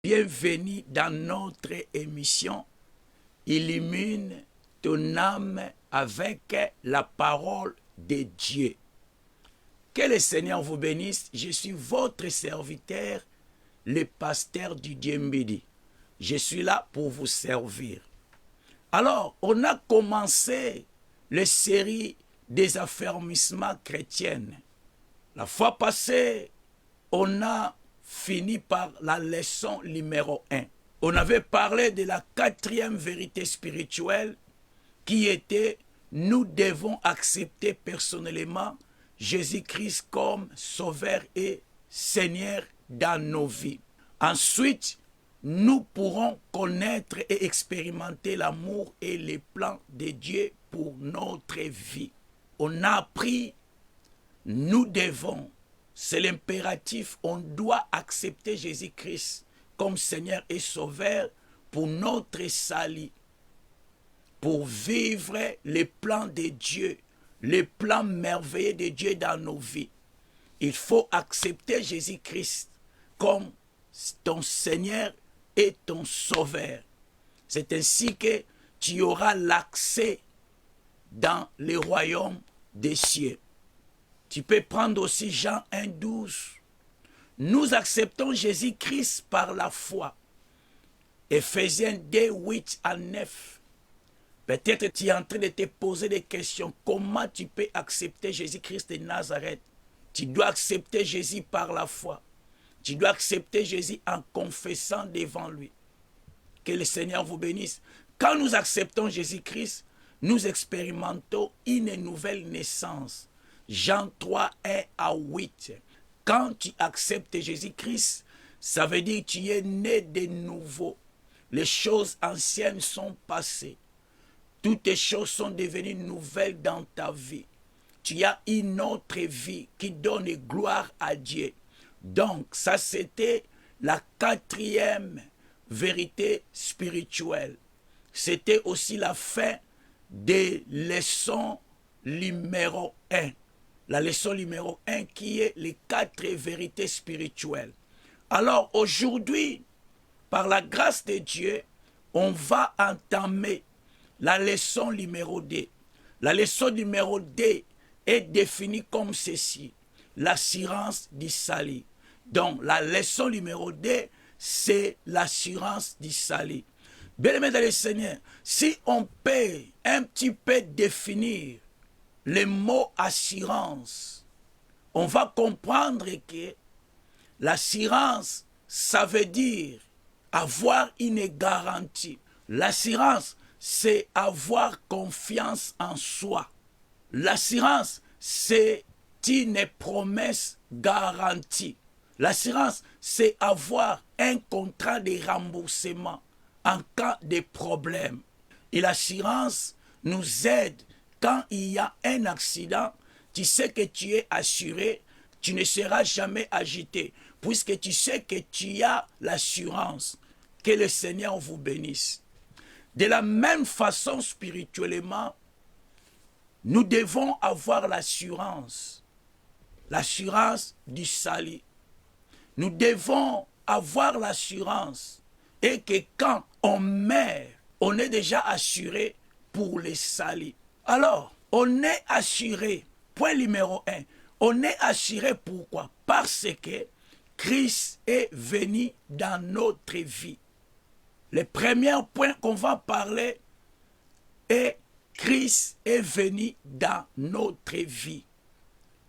bienvenue dans notre émission Illumine ton âme avec la parole de Dieu. Que le Seigneur vous bénisse. Je suis votre serviteur, le pasteur Didier Mbidi. Je suis là pour vous servir. Alors, on a commencé la série des affermissements chrétiens. La fois passée, on a fini par la leçon numéro 1. On avait parlé de la 4e vérité spirituelle qui était « Nous devons accepter personnellement Jésus-Christ comme Sauveur et Seigneur dans nos vies. » Ensuite, nous pourrons connaître et expérimenter l'amour et les plans de Dieu pour notre vie. On a appris, nous devons, c'est l'impératif, on doit accepter Jésus-Christ comme Seigneur et Sauveur pour notre salut, pour vivre les plans de Dieu, les plans merveilleux de Dieu dans nos vies. Il faut accepter Jésus-Christ comme ton Seigneur et ton Sauveur. C'est ainsi que tu auras l'accès dans le royaume des cieux. Tu peux prendre aussi Jean 1,12. Nous acceptons Jésus-Christ par la foi. Éphésiens 2, 8 à 9. Peut-être tu es en train de te poser des questions. Comment tu peux accepter Jésus-Christ de Nazareth? Tu dois accepter Jésus par la foi. Tu dois accepter Jésus en confessant devant lui. Que le Seigneur vous bénisse. Quand nous acceptons Jésus-Christ, nous expérimentons une nouvelle naissance. Jean 3, 1 à 8. Quand tu acceptes Jésus-Christ, ça veut dire que tu es né de nouveau. Les choses anciennes sont passées. Toutes les choses sont devenues nouvelles dans ta vie. Tu as une autre vie qui donne gloire à Dieu. Donc, ça c'était la 4e vérité spirituelle. C'était aussi la fin des leçons numéro 1. La leçon numéro 1 qui est les 4 vérités spirituelles. Alors aujourd'hui, par la grâce de Dieu, on va entamer la leçon numéro 2. La leçon numéro 2 est définie comme ceci. L'assurance du salut. Donc la leçon numéro 2, c'est l'assurance du salut. Bien-aimés dans le Seigneur, si on peut un petit peu définir le mot assurance, on va comprendre que l'assurance, ça veut dire avoir une garantie. L'assurance, c'est avoir confiance en soi. L'assurance, c'est une promesse garantie. L'assurance, c'est avoir un contrat de remboursement en cas de problème. Et l'assurance nous aide quand il y a un accident. Tu sais que tu es assuré, tu ne seras jamais agité, puisque tu sais que tu as l'assurance. Que le Seigneur vous bénisse. De la même façon, spirituellement, nous devons avoir l'assurance du salut. Nous devons avoir l'assurance et que quand on meurt, on est déjà assuré pour le salut. Alors, on est assuré, point numéro 1, on est assuré pourquoi? Parce que Christ est venu dans notre vie. Le premier point qu'on va parler est Christ est venu dans notre vie.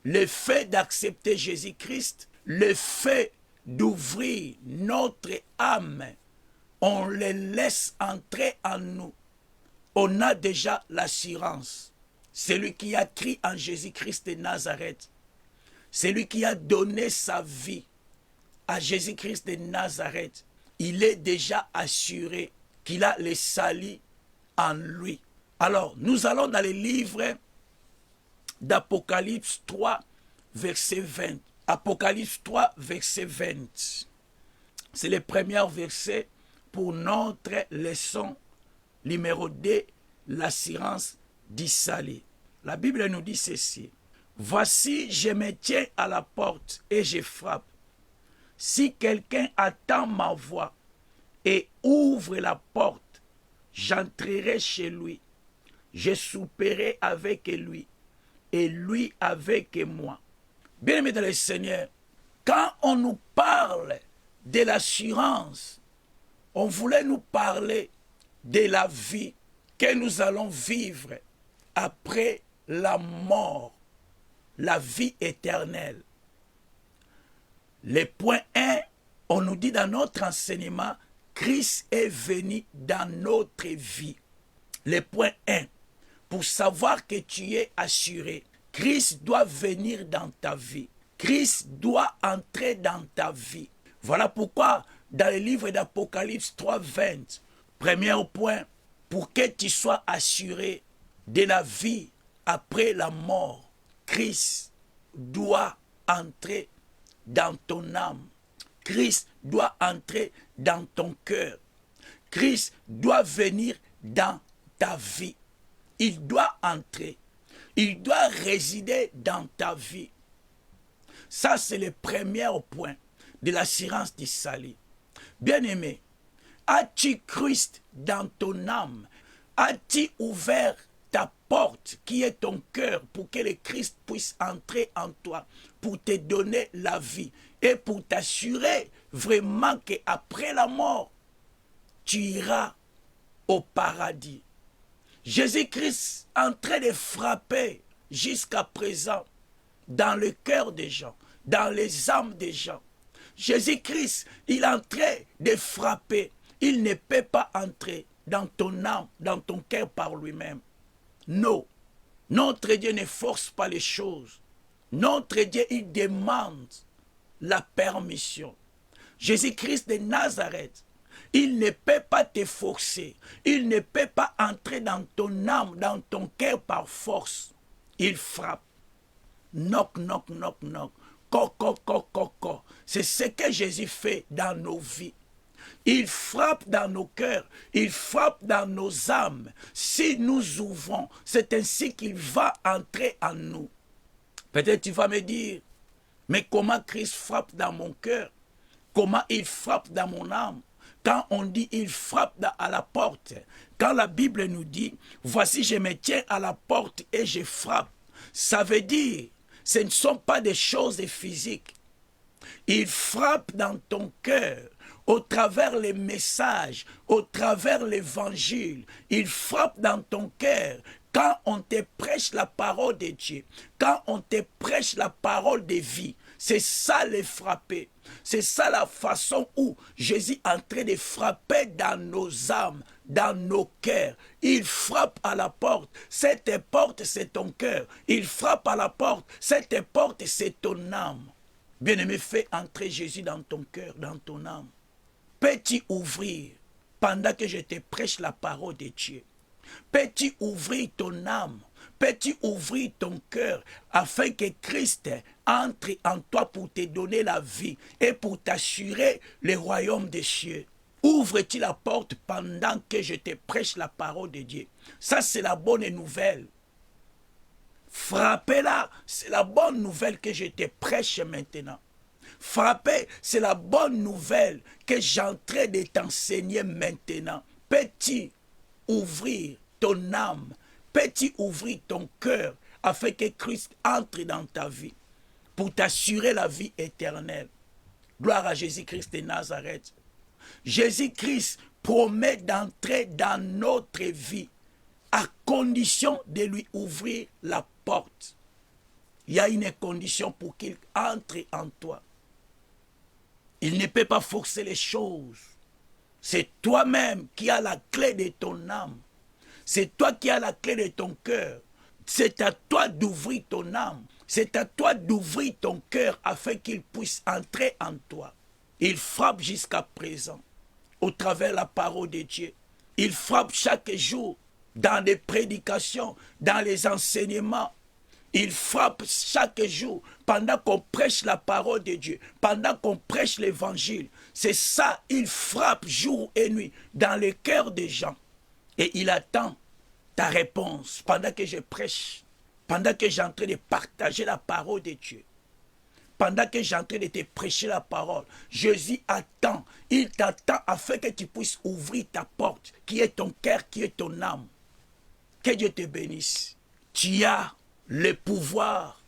Le fait d'accepter Jésus-Christ, le fait d'ouvrir notre âme, on le laisse entrer en nous. On a déjà l'assurance. Celui qui a cru en Jésus-Christ de Nazareth, celui qui a donné sa vie à Jésus-Christ de Nazareth, il est déjà assuré qu'il a le salut en lui. Alors, nous allons dans le livre d'Apocalypse 3, verset 20. Apocalypse 3, verset 20. C'est le premier verset pour notre leçon numéro 2, l'assurance du salut. La Bible nous dit ceci. Voici, je me tiens à la porte et je frappe. Si quelqu'un attend ma voix et ouvre la porte, j'entrerai chez lui, je souperai avec lui et lui avec moi. Bien-aimés dans le Seigneur, quand on nous parle de l'assurance, on voulait nous parler de la vie que nous allons vivre après la mort, la vie éternelle. Le point 1, on nous dit dans notre enseignement, Christ est venu dans notre vie. Le point 1, pour savoir que tu es assuré, Christ doit venir dans ta vie. Christ doit entrer dans ta vie. Voilà pourquoi dans le livre d'Apocalypse 3:20, premier point, pour que tu sois assuré de la vie après la mort, Christ doit entrer dans ton âme. Christ doit entrer dans ton cœur. Christ doit venir dans ta vie. Il doit entrer. Il doit résider dans ta vie. Ça, c'est le premier point de l'assurance du salut. Bien-aimé, as-tu Christ dans ton âme? As-tu ouvert ta porte qui est ton cœur pour que le Christ puisse entrer en toi, pour te donner la vie et pour t'assurer vraiment qu'après la mort, tu iras au paradis? Jésus-Christ est en train de frapper jusqu'à présent dans le cœur des gens, dans les âmes des gens. Jésus-Christ, il est en train de frapper. Il ne peut pas entrer dans ton âme, dans ton cœur par lui-même. Non, notre Dieu ne force pas les choses. Notre Dieu, il demande la permission. Jésus-Christ de Nazareth, il ne peut pas te forcer. Il ne peut pas entrer dans ton âme, dans ton cœur par force. Il frappe. Knock, knock, knock, knock. Co. C'est ce que Jésus fait dans nos vies. Il frappe dans nos cœurs, il frappe dans nos âmes. Si nous ouvrons, c'est ainsi qu'il va entrer en nous. Peut-être tu vas me dire, mais comment Christ frappe dans mon cœur? Comment il frappe dans mon âme? Quand on dit il frappe à la porte, quand la Bible nous dit, voici je me tiens à la porte et je frappe, ça veut dire, ce ne sont pas des choses physiques. Il frappe dans ton cœur, au travers les messages, au travers l'évangile. Il frappe dans ton cœur quand on te prêche la parole de Dieu, quand on te prêche la parole de vie. C'est ça les frapper. C'est ça la façon où Jésus est en train de frapper dans nos âmes, dans nos cœurs. Il frappe à la porte. Cette porte, c'est ton cœur. Il frappe à la porte. Cette porte, c'est ton âme. Bien-aimé, fais entrer Jésus dans ton cœur, dans ton âme. Peux-tu ouvrir, pendant que je te prêche la parole de Dieu, peux-tu ouvrir ton âme, peux-tu ouvrir ton cœur, afin que Christ entre en toi pour te donner la vie et pour t'assurer le royaume des cieux? Ouvres-tu la porte pendant que je te prêche la parole de Dieu? Ça, c'est la bonne nouvelle. Frappez-la, c'est la bonne nouvelle que je te prêche maintenant. Frapper, c'est la bonne nouvelle que j'ai en train de t'enseigner maintenant. Peux-tu ouvrir ton âme, peux-tu ouvrir ton cœur afin que Christ entre dans ta vie pour t'assurer la vie éternelle? Gloire à Jésus-Christ de Nazareth. Jésus-Christ promet d'entrer dans notre vie à condition de lui ouvrir la porte. Il y a une condition pour qu'il entre en toi. Il ne peut pas forcer les choses. C'est toi-même qui as la clé de ton âme. C'est toi qui as la clé de ton cœur. C'est à toi d'ouvrir ton âme. C'est à toi d'ouvrir ton cœur afin qu'il puisse entrer en toi. Il frappe jusqu'à présent au travers de la parole de Dieu. Il frappe chaque jour dans les prédications, dans les enseignements. Il frappe chaque jour pendant qu'on prêche la parole de Dieu, pendant qu'on prêche l'évangile. C'est ça, il frappe jour et nuit dans le cœur des gens. Et il attend ta réponse pendant que je prêche, pendant que j'ai en train de partager la parole de Dieu. pendant que j'ai en train de te prêcher la parole, Jésus attend. Il t'attend afin que tu puisses ouvrir ta porte, qui est ton cœur, qui est ton âme. Que Dieu te bénisse. Tu as le pouvoir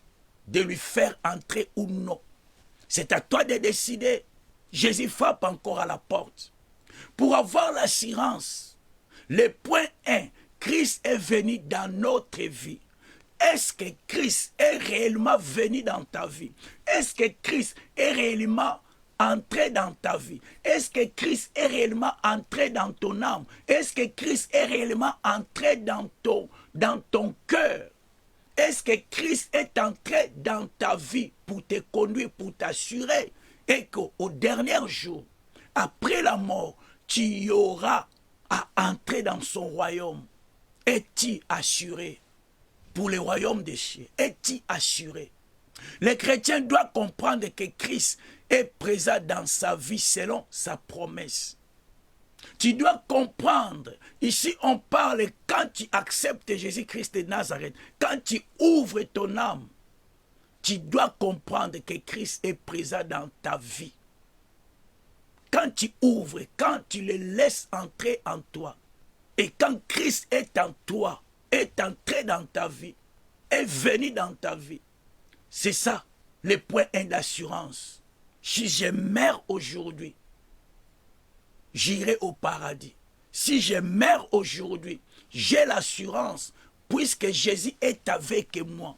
de lui faire entrer ou non. C'est à toi de décider. Jésus frappe encore à la porte. Pour avoir l'assurance, le point 1, Christ est venu dans notre vie. Est-ce que Christ est réellement venu dans ta vie? Est-ce que Christ est réellement entré dans ta vie? Est-ce que Christ est réellement entré dans ton âme? Est-ce que Christ est réellement entré dans ton cœur? Est-ce que Christ est entré dans ta vie pour te conduire, pour t'assurer et qu'au dernier jour, après la mort, tu auras à entrer dans son royaume? Es-tu assuré pour le royaume des cieux? Es-tu assuré? Les chrétiens doivent comprendre que Christ est présent dans sa vie selon sa promesse. Tu dois comprendre, ici on parle quand tu acceptes Jésus-Christ de Nazareth, quand tu ouvres ton âme, tu dois comprendre que Christ est présent dans ta vie. Quand tu ouvres, quand tu le laisses entrer en toi, et quand Christ est en toi, est entré dans ta vie, est venu dans ta vie, c'est ça le point 1 d'assurance. Si je meurs aujourd'hui, j'irai au paradis. Si je meurs aujourd'hui, j'ai l'assurance, puisque Jésus est avec moi.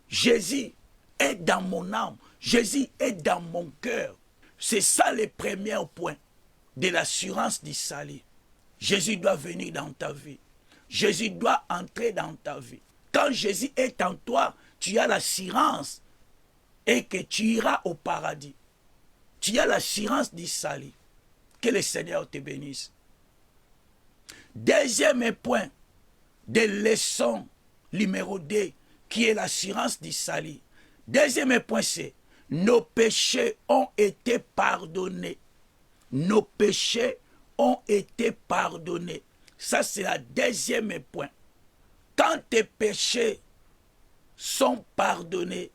Jésus est dans mon âme. Jésus est dans mon cœur. C'est ça le premier point de l'assurance du salut. Jésus doit venir dans ta vie. Jésus doit entrer dans ta vie. Quand Jésus est en toi, tu as l'assurance et que tu iras au paradis. Tu as l'assurance du salut. Que le Seigneur te bénisse. Deuxième point de leçon numéro 2, qui est l'assurance du salut. Deuxième point, c'est nos péchés ont été pardonnés. Nos péchés ont été pardonnés. Ça, c'est la deuxième point. Quand tes péchés sont pardonnés,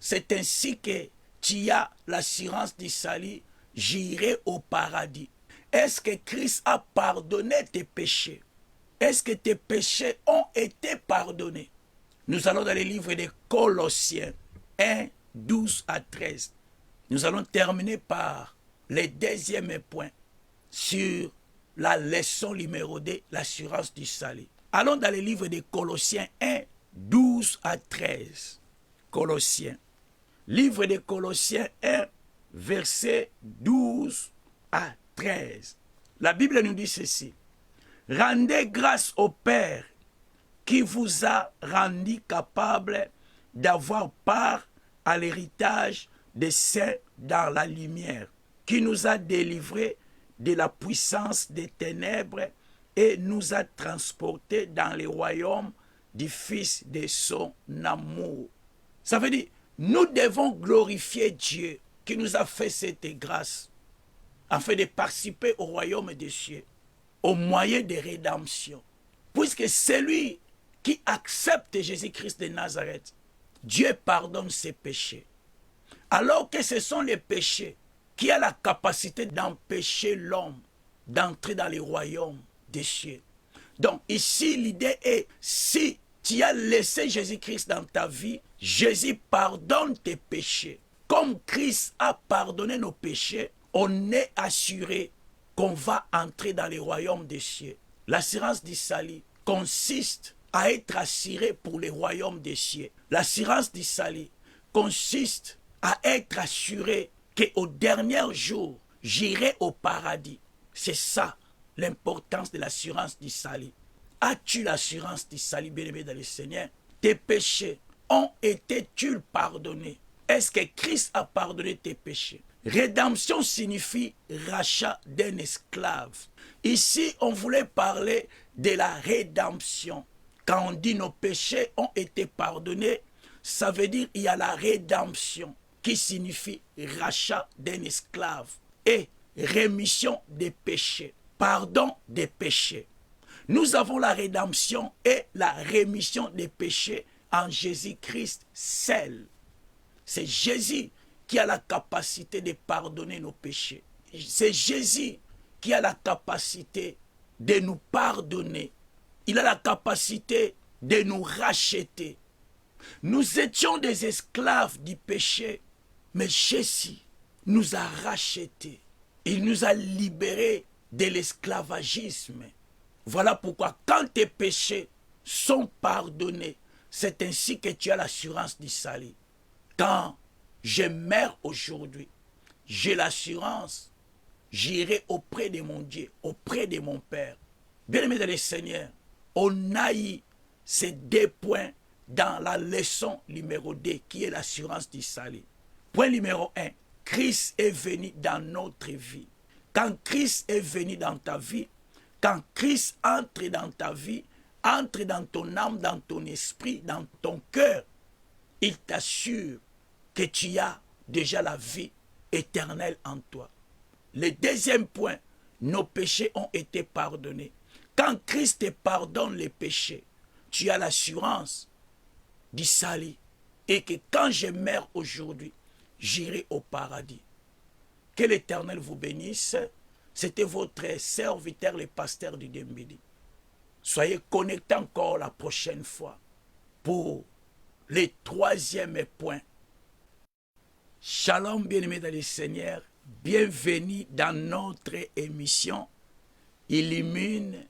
c'est ainsi que tu as l'assurance du salut. J'irai au paradis. Est-ce que Christ a pardonné tes péchés? Est-ce que tes péchés ont été pardonnés? Nous allons dans le livre de Colossiens 1, 12 à 13. Nous allons terminer par le deuxième point sur la leçon numéro 2, l'assurance du salut. Allons dans le livre de Colossiens 1, 12 à 13. Colossiens. Livre de Colossiens 1, versets 12 à 13. La Bible nous dit ceci. Rendez grâce au Père qui vous a rendu capable d'avoir part à l'héritage des saints dans la lumière, qui nous a délivrés de la puissance des ténèbres et nous a transportés dans le royaume du Fils de son amour. Ça veut dire, nous devons glorifier Dieu qui nous a fait cette grâce, afin de participer au royaume des cieux, au moyen de rédemption. Puisque celui qui accepte Jésus-Christ de Nazareth, Dieu pardonne ses péchés. Alors que ce sont les péchés qui ont la capacité d'empêcher l'homme d'entrer dans le royaume des cieux. Donc ici, l'idée est, si tu as laissé Jésus-Christ dans ta vie, Jésus pardonne tes péchés. Comme Christ a pardonné nos péchés, on est assuré qu'on va entrer dans le royaume des cieux. L'assurance du salut consiste à être assuré pour le royaume des cieux. L'assurance du salut consiste à être assuré qu'au dernier jour, j'irai au paradis. C'est ça l'importance de l'assurance du salut. As-tu l'assurance du salut, bien-aimé dans le Seigneur? Tes péchés ont été-ils pardonnés? Est-ce que Christ a pardonné tes péchés? Rédemption signifie rachat d'un esclave. Ici, on voulait parler de la rédemption. Quand on dit nos péchés ont été pardonnés, ça veut dire qu'il y a la rédemption qui signifie rachat d'un esclave et rémission des péchés, pardon des péchés. Nous avons la rédemption et la rémission des péchés en Jésus-Christ seul. C'est Jésus qui a la capacité de pardonner nos péchés. C'est Jésus qui a la capacité de nous pardonner. Il a la capacité de nous racheter. Nous étions des esclaves du péché, mais Jésus nous a rachetés. Il nous a libérés de l'esclavagisme. Voilà pourquoi quand tes péchés sont pardonnés, c'est ainsi que tu as l'assurance du salut. Quand je meurs aujourd'hui, j'ai l'assurance, j'irai auprès de mon Dieu, auprès de mon Père. Bien-aimés dans le Seigneur, on a eu ces 2 points dans la leçon numéro 2, qui est l'assurance du salut. Point numéro 1, Christ est venu dans notre vie. Quand Christ est venu dans ta vie, quand Christ entre dans ta vie, entre dans ton âme, dans ton esprit, dans ton cœur, il t'assure que tu as déjà la vie éternelle en toi. Le deuxième point, nos péchés ont été pardonnés. Quand Christ te pardonne les péchés, tu as l'assurance du salut et que quand je meurs aujourd'hui, j'irai au paradis. Que l'Éternel vous bénisse. C'était votre serviteur, le pasteur du Dembidi. Soyez connectés encore la prochaine fois pour le 3e point. Shalom, bien-aimés dans le Seigneur. Bienvenue dans notre émission Illumine